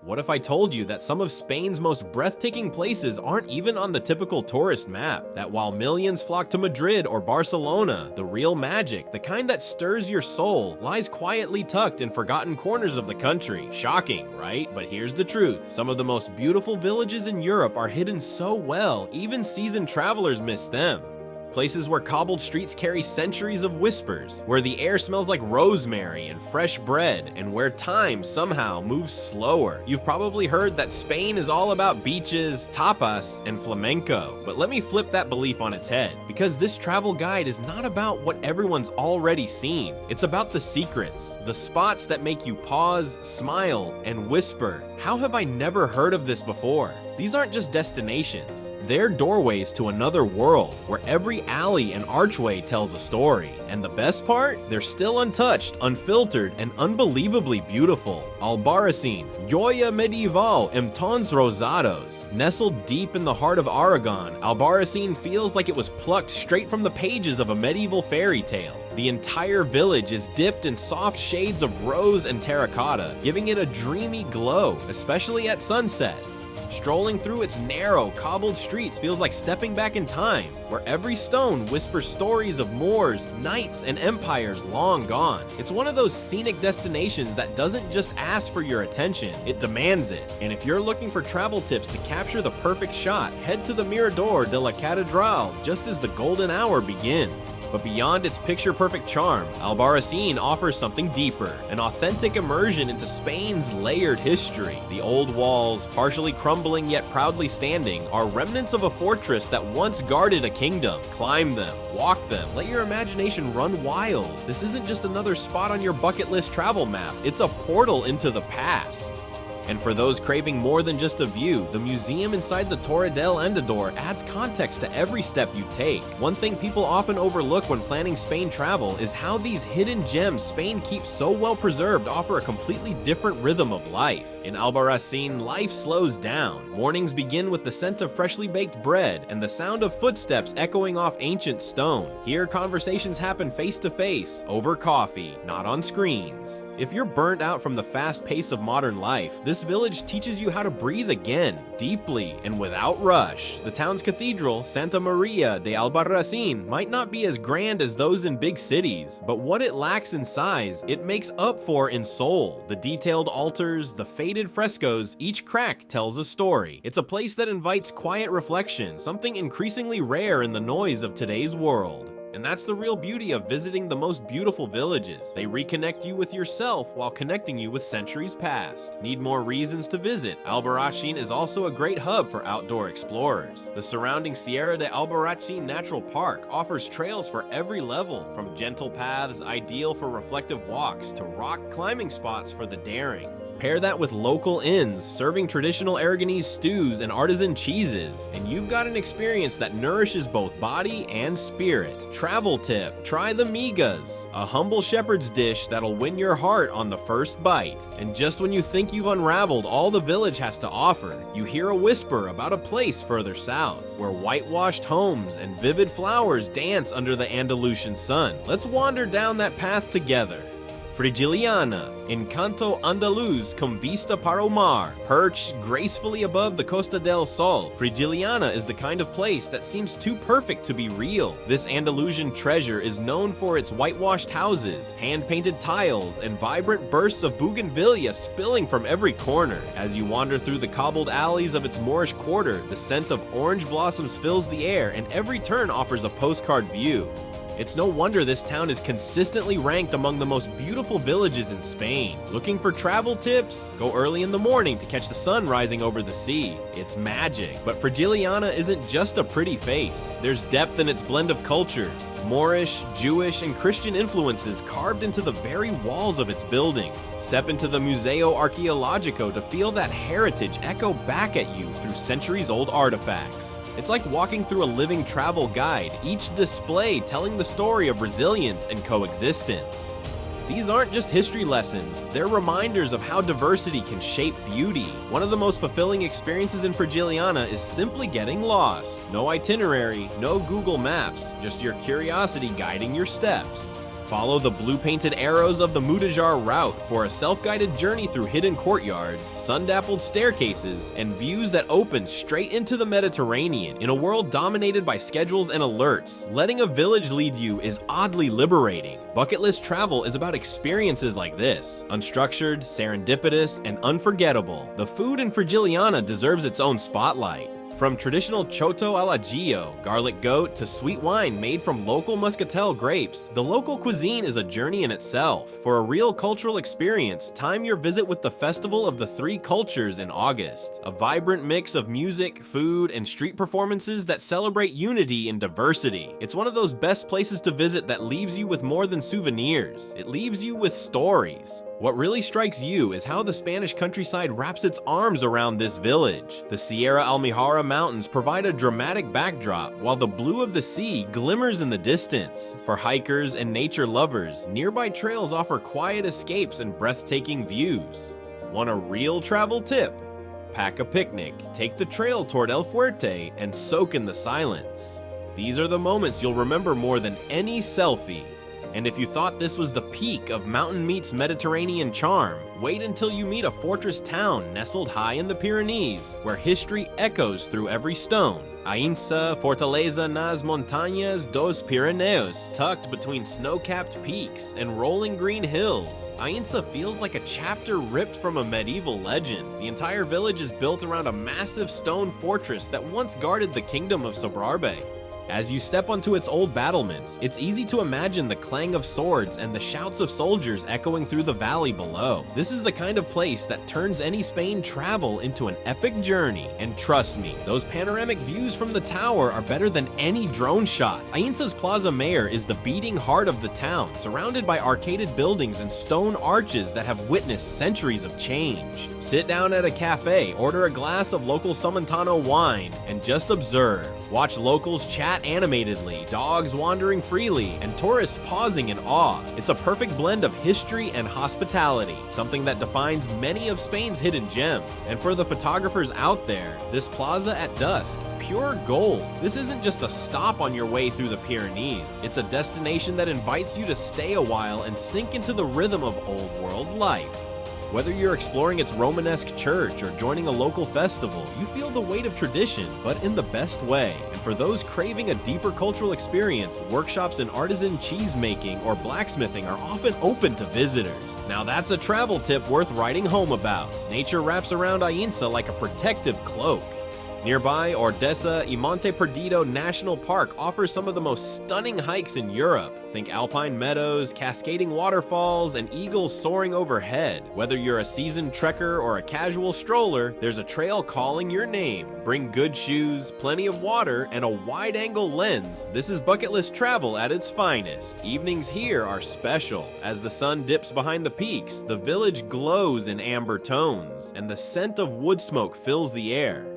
What if I told you that some of Spain's most breathtaking places aren't even on the typical tourist map? That while millions flock to Madrid or Barcelona, the real magic, the kind that stirs your soul, lies quietly tucked in forgotten corners of the country. Shocking, right? But here's the truth. Some of the most beautiful villages in Europe are hidden so well, even seasoned travelers miss them. Places where cobbled streets carry centuries of whispers, where the air smells like rosemary and fresh bread, and where time somehow moves slower. You've probably heard that Spain is all about beaches, tapas, and flamenco, but let me flip that belief on its head, because this travel guide is not about what everyone's already seen. It's about the secrets, the spots that make you pause, smile, and whisper, "How have I never heard of this before?" These aren't just destinations, they're doorways to another world, where every alley and archway tells a story. And the best part? They're still untouched, unfiltered, and unbelievably beautiful. Albarracin, Joya Medieval, and Tons Rosados. Nestled deep in the heart of Aragon, Albarracin feels like it was plucked straight from the pages of a medieval fairy tale. The entire village is dipped in soft shades of rose and terracotta, giving it a dreamy glow, especially at sunset. Strolling through its narrow, cobbled streets feels like stepping back in time, where every stone whispers stories of Moors, knights, and empires long gone. It's one of those scenic destinations that doesn't just ask for your attention, it demands it. And if you're looking for travel tips to capture the perfect shot, head to the Mirador de la Catedral just as the golden hour begins. But beyond its picture-perfect charm, Albarracin offers something deeper, an authentic immersion into Spain's layered history. The old walls, partially crumbling yet proudly standing, are remnants of a fortress that once guarded a kingdom. Climb them, walk them, let your imagination run wild. This isn't just another spot on your bucket list travel map, it's a portal into the past. And for those craving more than just a view, the museum inside the Torre del Andador adds context to every step you take. One thing people often overlook when planning Spain travel is how these hidden gems Spain keeps so well preserved offer a completely different rhythm of life. In Albarracin, life slows down. Mornings begin with the scent of freshly baked bread and the sound of footsteps echoing off ancient stone. Here, conversations happen face to face, over coffee, not on screens. If you're burnt out from the fast pace of modern life, this village teaches you how to breathe again, deeply and without rush. The town's cathedral, Santa Maria de Albarracin, might not be as grand as those in big cities, but what it lacks in size, it makes up for in soul. The detailed altars, the faded frescoes, each crack tells a story. It's a place that invites quiet reflection, something increasingly rare in the noise of today's world. And that's the real beauty of visiting the most beautiful villages. They reconnect you with yourself while connecting you with centuries past. Need more reasons to visit? Albarracin is also a great hub for outdoor explorers. The surrounding Sierra de Albarracin Natural Park offers trails for every level, from gentle paths ideal for reflective walks to rock climbing spots for the daring. Pair that with local inns serving traditional Aragonese stews and artisan cheeses, and you've got an experience that nourishes both body and spirit. Travel tip: try the migas, a humble shepherd's dish that'll win your heart on the first bite. And just when you think you've unraveled all the village has to offer, you hear a whisper about a place further south, where whitewashed homes and vivid flowers dance under the Andalusian sun. Let's wander down that path together. Frigiliana, Encanto Andaluz con vista para el mar. Perched gracefully above the Costa del Sol, Frigiliana is the kind of place that seems too perfect to be real. This Andalusian treasure is known for its whitewashed houses, hand-painted tiles, and vibrant bursts of bougainvillea spilling from every corner. As you wander through the cobbled alleys of its Moorish quarter, the scent of orange blossoms fills the air, and every turn offers a postcard view. It's no wonder this town is consistently ranked among the most beautiful villages in Spain. Looking for travel tips? Go early in the morning to catch the sun rising over the sea. It's magic. But Frigiliana isn't just a pretty face. There's depth in its blend of cultures. Moorish, Jewish, and Christian influences carved into the very walls of its buildings. Step into the Museo Arqueologico to feel that heritage echo back at you through centuries-old artifacts. It's like walking through a living travel guide, each display telling the story of resilience and coexistence. These aren't just history lessons, they're reminders of how diversity can shape beauty. One of the most fulfilling experiences in Frigiliana is simply getting lost. No itinerary, no Google Maps, just your curiosity guiding your steps. Follow the blue-painted arrows of the Mudajar route for a self-guided journey through hidden courtyards, sun-dappled staircases, and views that open straight into the Mediterranean in a world dominated by schedules and alerts. Letting a village lead you is oddly liberating. Bucket list travel is about experiences like this, unstructured, serendipitous, and unforgettable. The food in Frigiliana deserves its own spotlight. From traditional choto al ajillo, garlic goat, to sweet wine made from local muscatel grapes, the local cuisine is a journey in itself. For a real cultural experience, time your visit with the Festival of the Three Cultures in August. A vibrant mix of music, food, and street performances that celebrate unity and diversity. It's one of those best places to visit that leaves you with more than souvenirs. It leaves you with stories. What really strikes you is how the Spanish countryside wraps its arms around this village. The Sierra Almijara Mountains provide a dramatic backdrop, while the blue of the sea glimmers in the distance. For hikers and nature lovers, nearby trails offer quiet escapes and breathtaking views. Want a real travel tip? Pack a picnic, take the trail toward El Fuerte, and soak in the silence. These are the moments you'll remember more than any selfie. And if you thought this was the peak of mountain meets Mediterranean charm, wait until you meet a fortress town nestled high in the Pyrenees, where history echoes through every stone. Ainsa, Fortaleza nas Montañas dos Pirineos, tucked between snow-capped peaks and rolling green hills. Ainsa feels like a chapter ripped from a medieval legend. The entire village is built around a massive stone fortress that once guarded the kingdom of Sobrarbe. As you step onto its old battlements, it's easy to imagine the clang of swords and the shouts of soldiers echoing through the valley below. This is the kind of place that turns any Spain travel into an epic journey. And trust me, those panoramic views from the tower are better than any drone shot. Ainsa's Plaza Mayor is the beating heart of the town, surrounded by arcaded buildings and stone arches that have witnessed centuries of change. Sit down at a cafe, order a glass of local Somontano wine, and just observe. Watch locals chat animatedly, dogs wandering freely, and tourists pausing in awe. It's a perfect blend of history and hospitality, something that defines many of Spain's hidden gems. And for the photographers out there, this plaza at dusk, pure gold. This isn't just a stop on your way through the Pyrenees. It's a destination that invites you to stay a while and sink into the rhythm of old world life. Whether you're exploring its Romanesque church or joining a local festival, you feel the weight of tradition, but in the best way. And for those craving a deeper cultural experience, workshops in artisan cheese making or blacksmithing are often open to visitors. Now that's a travel tip worth writing home about. Nature wraps around Ainsa like a protective cloak. Nearby, Ordesa y Monte Perdido National Park offers some of the most stunning hikes in Europe. Think alpine meadows, cascading waterfalls, and eagles soaring overhead. Whether you're a seasoned trekker or a casual stroller, there's a trail calling your name. Bring good shoes, plenty of water, and a wide-angle lens. This is bucket list travel at its finest. Evenings here are special. As the sun dips behind the peaks, the village glows in amber tones, and the scent of wood smoke fills the air.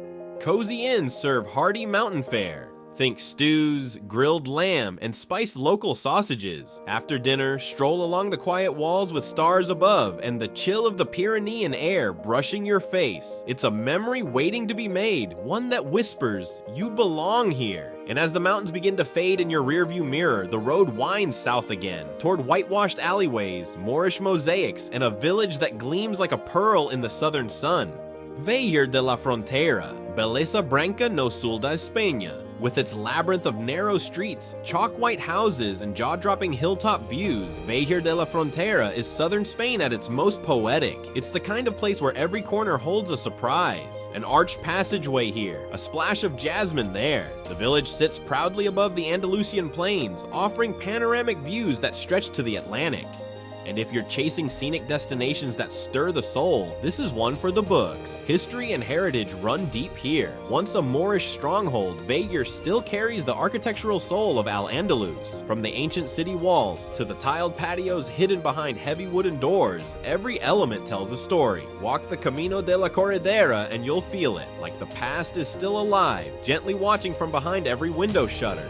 Cozy inns serve hearty mountain fare. Think stews, grilled lamb, and spiced local sausages. After dinner, stroll along the quiet walls with stars above and the chill of the Pyrenean air brushing your face. It's a memory waiting to be made, one that whispers, "You belong here." And as the mountains begin to fade in your rearview mirror, the road winds south again, toward whitewashed alleyways, Moorish mosaics, and a village that gleams like a pearl in the southern sun. Vejer de la Frontera, Belleza Branca no Sul da España. With its labyrinth of narrow streets, chalk-white houses, and jaw-dropping hilltop views, Vejer de la Frontera is southern Spain at its most poetic. It's the kind of place where every corner holds a surprise. An arched passageway here, a splash of jasmine there. The village sits proudly above the Andalusian plains, offering panoramic views that stretch to the Atlantic. And if you're chasing scenic destinations that stir the soul, this is one for the books. History and heritage run deep here. Once a Moorish stronghold, Vejer still carries the architectural soul of Al-Andalus. From the ancient city walls to the tiled patios hidden behind heavy wooden doors, every element tells a story. Walk the Camino de la Corredera and you'll feel it, like the past is still alive, gently watching from behind every window shutter.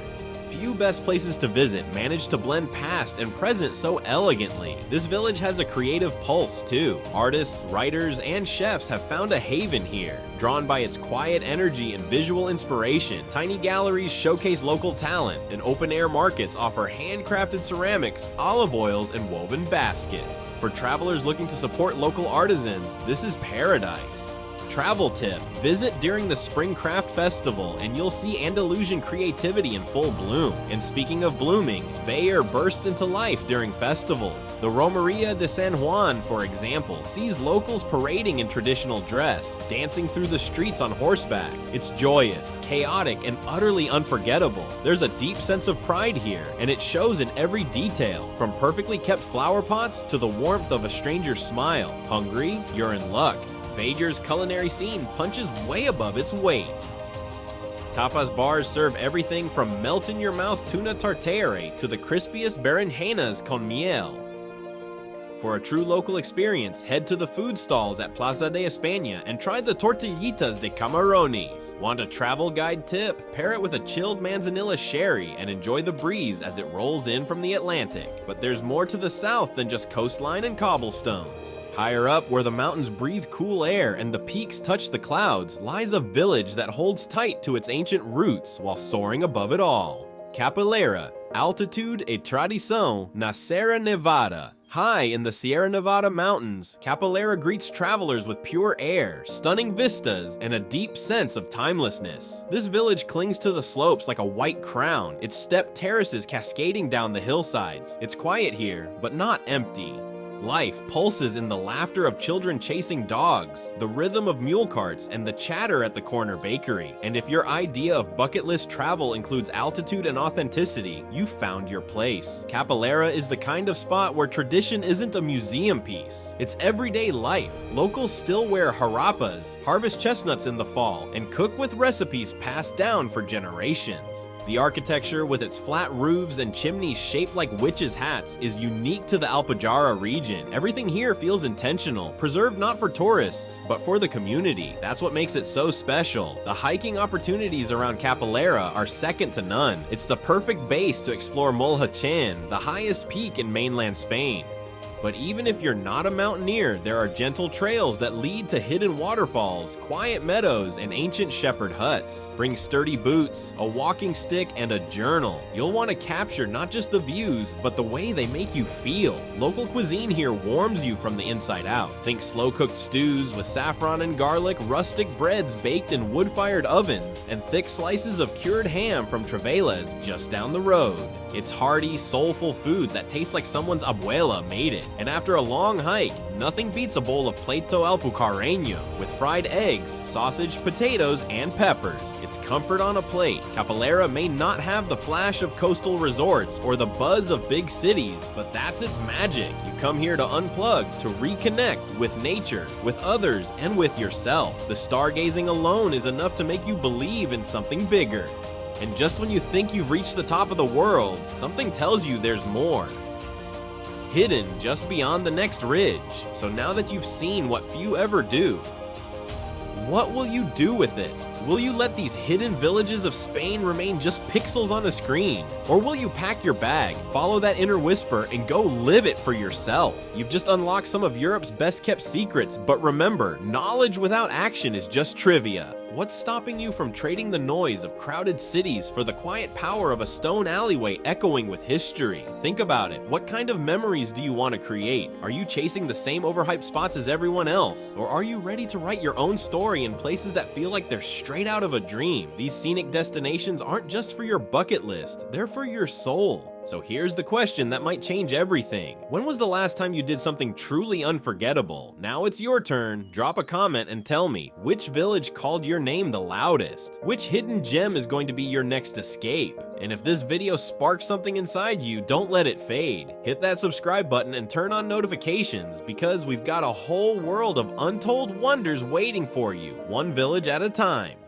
few best places to visit manage to blend past and present so elegantly. This village has a creative pulse too. Artists, writers, and chefs have found a haven here. Drawn by its quiet energy and visual inspiration, tiny galleries showcase local talent, and open-air markets offer handcrafted ceramics, olive oils, and woven baskets. For travelers looking to support local artisans, this is paradise. Travel tip: visit during the Spring Craft Festival and you'll see Andalusian creativity in full bloom. And speaking of blooming, Vejer bursts into life during festivals. The Romeria de San Juan, for example, sees locals parading in traditional dress, dancing through the streets on horseback. It's joyous, chaotic, and utterly unforgettable. There's a deep sense of pride here, and it shows in every detail, from perfectly kept flower pots to the warmth of a stranger's smile. Hungry? You're in luck. Vejer's culinary scene punches way above its weight. Tapas bars serve everything from melt-in-your-mouth tuna tartare to the crispiest berenjenas con miel. For a true local experience, head to the food stalls at Plaza de España and try the tortillitas de camarones. Want a travel guide tip? Pair it with a chilled manzanilla sherry and enjoy the breeze as it rolls in from the Atlantic. But there's more to the south than just coastline and cobblestones. Higher up, where the mountains breathe cool air and the peaks touch the clouds, lies a village that holds tight to its ancient roots while soaring above it all. Capilera, altitude e tradição na Serra Nevada. High in the Sierra Nevada mountains, Capilera greets travelers with pure air, stunning vistas, and a deep sense of timelessness. This village clings to the slopes like a white crown, its step terraces cascading down the hillsides. It's quiet here, but not empty. Life pulses in the laughter of children chasing dogs, the rhythm of mule carts, and the chatter at the corner bakery. And if your idea of bucket list travel includes altitude and authenticity, you've found your place. Capilera is the kind of spot where tradition isn't a museum piece. It's everyday life. Locals still wear harapas, harvest chestnuts in the fall, and cook with recipes passed down for generations. The architecture, with its flat roofs and chimneys shaped like witches' hats, is unique to the Alpujarra region. Everything here feels intentional, preserved not for tourists, but for the community. That's what makes it so special. The hiking opportunities around Capilera are second to none. It's the perfect base to explore Mulhacén, the highest peak in mainland Spain. But even if you're not a mountaineer, there are gentle trails that lead to hidden waterfalls, quiet meadows, and ancient shepherd huts. Bring sturdy boots, a walking stick, and a journal. You'll want to capture not just the views, but the way they make you feel. Local cuisine here warms you from the inside out. Think slow-cooked stews with saffron and garlic, rustic breads baked in wood-fired ovens, and thick slices of cured ham from Trevelas just down the road. It's hearty, soulful food that tastes like someone's abuela made it. And after a long hike, nothing beats a bowl of pleito alpucarreño with fried eggs, sausage, potatoes, and peppers. It's comfort on a plate. Capilera may not have the flash of coastal resorts or the buzz of big cities, but that's its magic. You come here to unplug, to reconnect with nature, with others, and with yourself. The stargazing alone is enough to make you believe in something bigger. And just when you think you've reached the top of the world, something tells you there's more. Hidden just beyond the next ridge. So now that you've seen what few ever do, what will you do with it? Will you let these hidden villages of Spain remain just pixels on a screen? Or will you pack your bag, follow that inner whisper, and go live it for yourself? You've just unlocked some of Europe's best kept secrets, but remember, knowledge without action is just trivia. What's stopping you from trading the noise of crowded cities for the quiet power of a stone alleyway echoing with history? Think about it. What kind of memories do you want to create? Are you chasing the same overhyped spots as everyone else? Or are you ready to write your own story in places that feel like they're straight out of a dream? These scenic destinations aren't just for your bucket list, they're for your soul. So here's the question that might change everything. When was the last time you did something truly unforgettable? Now it's your turn. Drop a comment and tell me, which village called your name the loudest? Which hidden gem is going to be your next escape? And if this video sparks something inside you, don't let it fade. Hit that subscribe button and turn on notifications, because we've got a whole world of untold wonders waiting for you, one village at a time.